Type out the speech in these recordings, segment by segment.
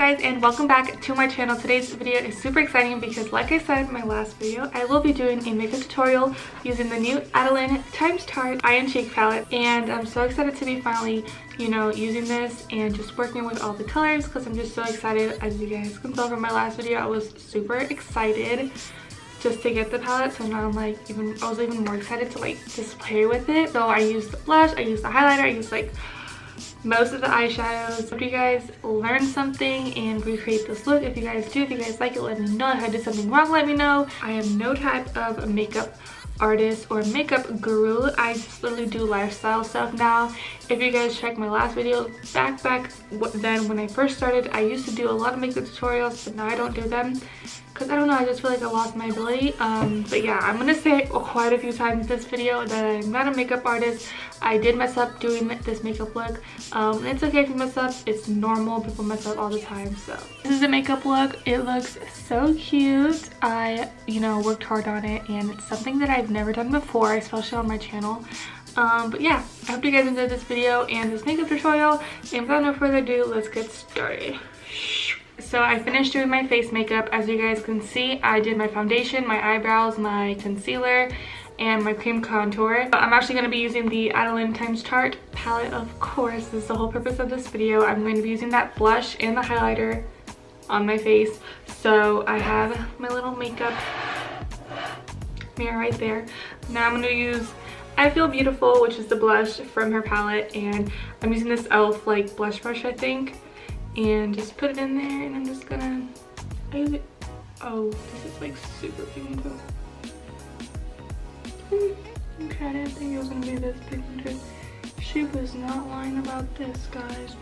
guys, and welcome back to my channel. Today's video is super exciting because, like I said in my last video, I will be doing a makeup tutorial using the new Adelaine x Tarte Eye and Cheek palette, and I'm so excited to be finally, using this and just working with all the colors because I'm just so excited. As you guys can tell from my last video, I was super excited just to get the palette, so now I'm I was even more excited to just play with it. So I used the blush, I used the highlighter, I used most of the eyeshadows. Hope you guys learned something and recreate this look. If you guys do, if you guys like it, let me know. If I did something wrong, let me know. I am no type of makeup artist or makeup guru. I just literally do lifestyle stuff now. If you guys check my last video back then when I first started, I used to do a lot of makeup tutorials, but now I don't do them because I don't know, I just feel like I lost my ability. But yeah, I'm gonna say quite a few times in this video that I'm not a makeup artist. I did mess up doing this makeup look. It's okay if you mess up, it's normal, people mess up all the time. So this is the makeup look. It looks so cute. I worked hard on it, and it's something that I've never done before, especially on my channel. But yeah, I hope you guys enjoyed this video and this makeup tutorial, and without no further ado, let's get started. So I finished doing my face makeup. As you guys can see, I did my foundation, my eyebrows, my concealer, and my cream contour. I'm actually going to be using the Adelaine x Tarte palette, of course. This is the whole purpose of this video. I'm going to be using that blush and the highlighter on my face. So I have my little makeup mirror right there. Now I'm going to use I Feel Beautiful, which is the blush from her palette, and I'm using this e.l.f. blush brush, I think, and just put it in there, and I'm just gonna use it. Oh, this is super pigmented. Okay, I didn't think it was gonna be this pigmented. She was not lying about this, guys.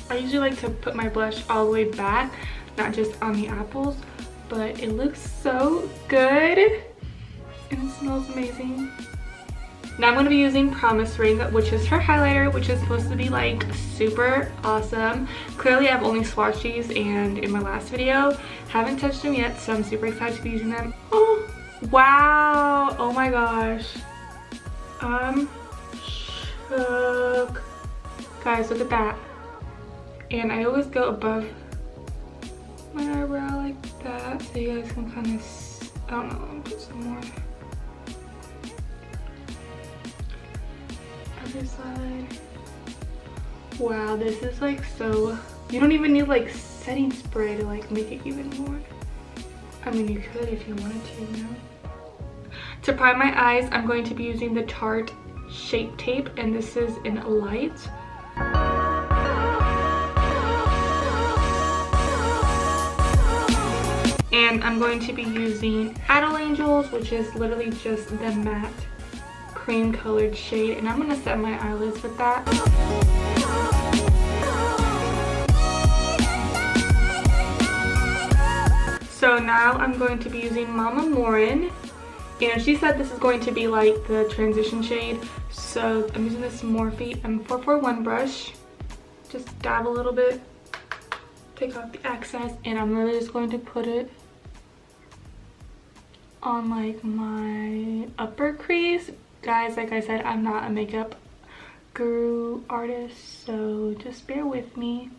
I usually like to put my blush all the way back, not just on the apples, but it looks so good and it smells amazing. Now I'm going to be using Promise Ring, which is her highlighter, which is supposed to be super awesome. Clearly I've only swatched these, and in my last video haven't touched them yet, so I'm super excited to be using them. Oh wow, oh my gosh, I'm shook. Guys, look at that. And I always go above my eyebrow like that, so you guys can kind of, I don't know, I'll put some more. Other side. Wow, this is so, you don't even need setting spray to make it even more. I mean, you could if you wanted to, To prime my eyes, I'm going to be using the Tarte Shape Tape, and this is in light. And I'm going to be using Adelaine, which is literally just the matte cream colored shade, and I'm going to set my eyelids with that. So now I'm going to be using Mama Morin, and she said this is going to be the transition shade, so I'm using this Morphe M441 brush. Just dab a little bit, take off the excess, and I'm really just going to put it on my upper crease. Guys, like I said, I'm not a makeup guru artist, so just bear with me.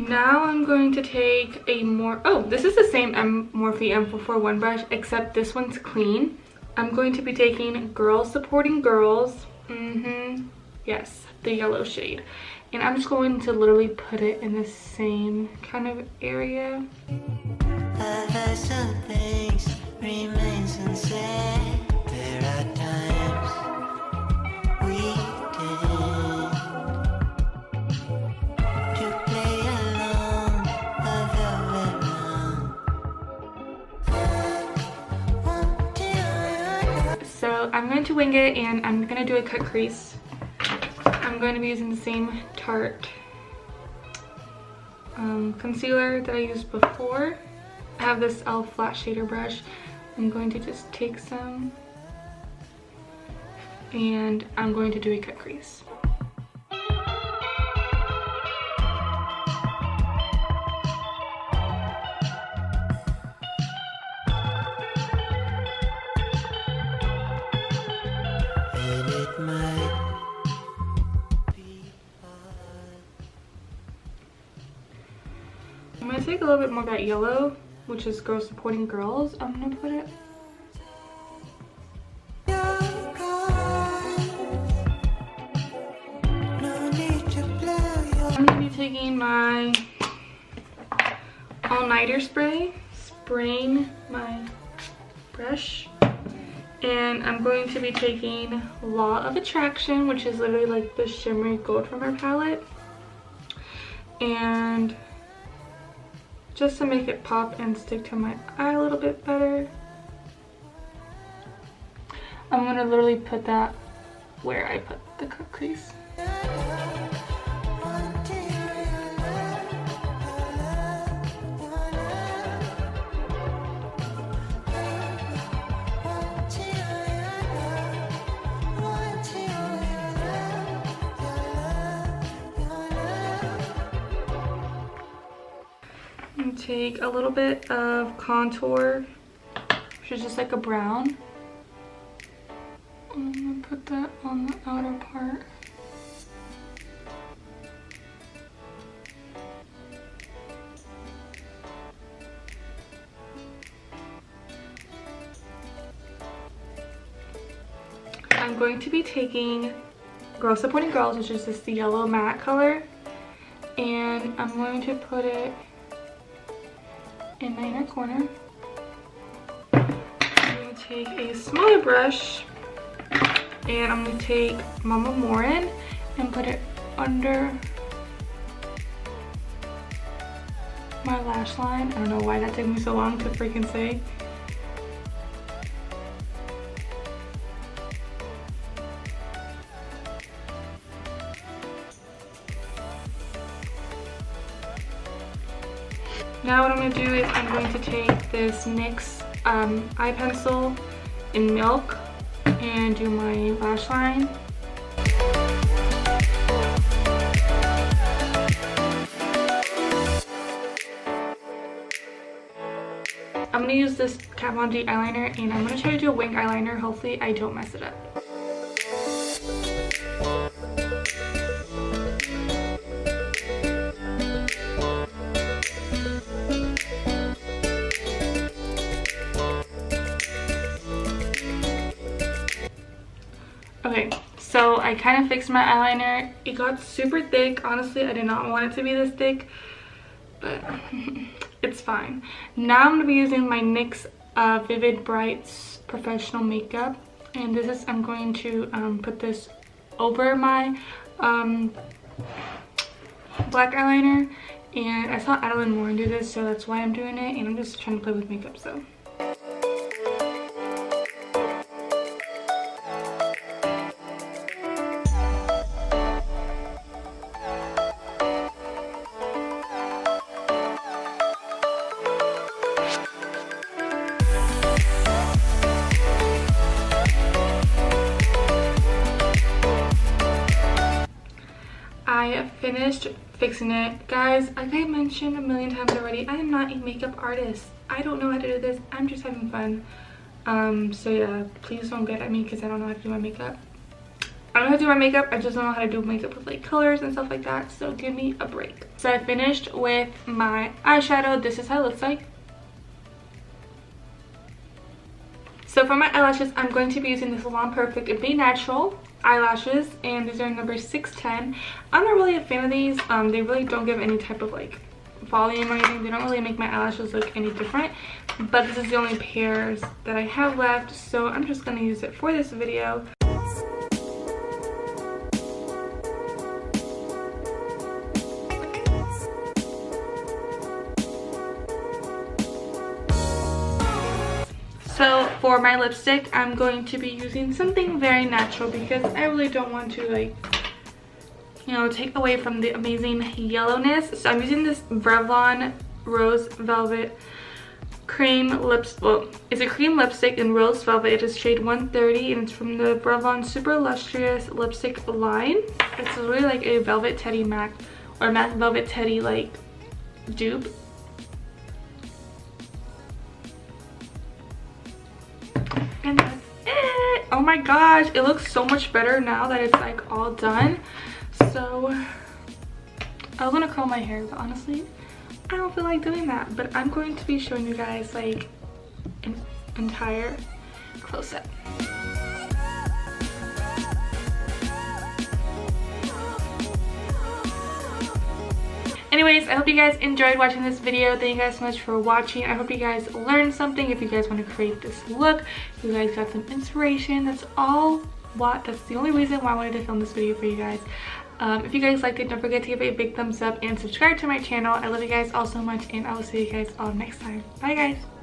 Now I'm going to take a more, this is the same Morphe M441 brush, except this one's clean. I'm going to be taking Girls Supporting Girls, yes, the yellow shade, and I'm just going to literally put it in the same kind of area. I've had some things remain unsaid. There are times we tend to play along a velvet run. So I'm going to wing it, and I'm going to do a cut crease. I'm going to be using the same Tarte concealer that I used before. I have this e.l.f. flat shader brush. I'm going to just take some, and I'm going to do a cut crease. gonna take a little bit more of that yellow, which is Girls Supporting Girls. I'm gonna put it. I'm gonna be taking my all-nighter spray, spraying my brush, and I'm going to be taking Law of Attraction, which is literally like the shimmery gold from our palette, and just to make it pop and stick to my eye a little bit better, I'm gonna literally put that where I put the cut crease. And take a little bit of contour, which is just like a brown. I'm gonna put that on the outer part. I'm going to be taking Girls Supporting Girls, which is just the yellow matte color, and I'm going to put it in my inner corner. I'm going to take a smaller brush and I'm going to take Mama Morin and put it under my lash line. I don't know why that took me so long to freaking say. Now what I'm going to do is I'm going to take this NYX eye pencil in Milk and do my lash line. I'm going to use this Kat Von D eyeliner and I'm going to try to do a wing eyeliner. Hopefully I don't mess it up. Okay, so I kind of fixed my eyeliner. It got super thick. Honestly, I did not want it to be this thick, but it's fine. Now I'm going to be using my NYX Vivid Brights Professional Makeup. And this is, I'm going to put this over my black eyeliner. And I saw Adelaine Morin do this, so that's why I'm doing it. And I'm just trying to play with makeup, so. I finished fixing it. Guys, like I mentioned a million times already, I am not a makeup artist. I don't know how to do this. I'm just having fun. So yeah, please don't get at me because I don't know how to do my makeup. I don't know how to do my makeup. I just don't know how to do makeup with like colors and stuff like that. So give me a break. So I finished with my eyeshadow. This is how it looks like. So for my eyelashes, I'm going to be using the Salon Perfect and Be Natural eyelashes, and these are number 610. I'm not really a fan of these. They really don't give any type of like volume or anything. They don't really make my eyelashes look any different, but this is the only pairs that I have left, so I'm just going to use it for this video. So for my lipstick, I'm going to be using something very natural because I really don't want to like, you know, take away from the amazing yellowness. So I'm using this Revlon Rose Velvet cream lips. Well, it's a cream lipstick in Rose Velvet. It is shade 130 and it's from the Revlon Super Lustrous lipstick line. It's really like a Velvet Teddy MAC or MAC Velvet Teddy like dupe. And that's it. Oh my gosh, it looks so much better now that it's like all done. So I was gonna curl my hair, but honestly I don't feel like doing that, but I'm going to be showing you guys like an entire close-up. Anyways, I hope you guys enjoyed watching this video. Thank you guys so much for watching. I hope you guys learned something. If you guys want to create this look, if you guys got some inspiration, that's the only reason why I wanted to film this video for you guys. If you guys liked it, don't forget to give it a big thumbs up and subscribe to my channel. I love you guys all so much, and I will see you guys all next time. Bye guys.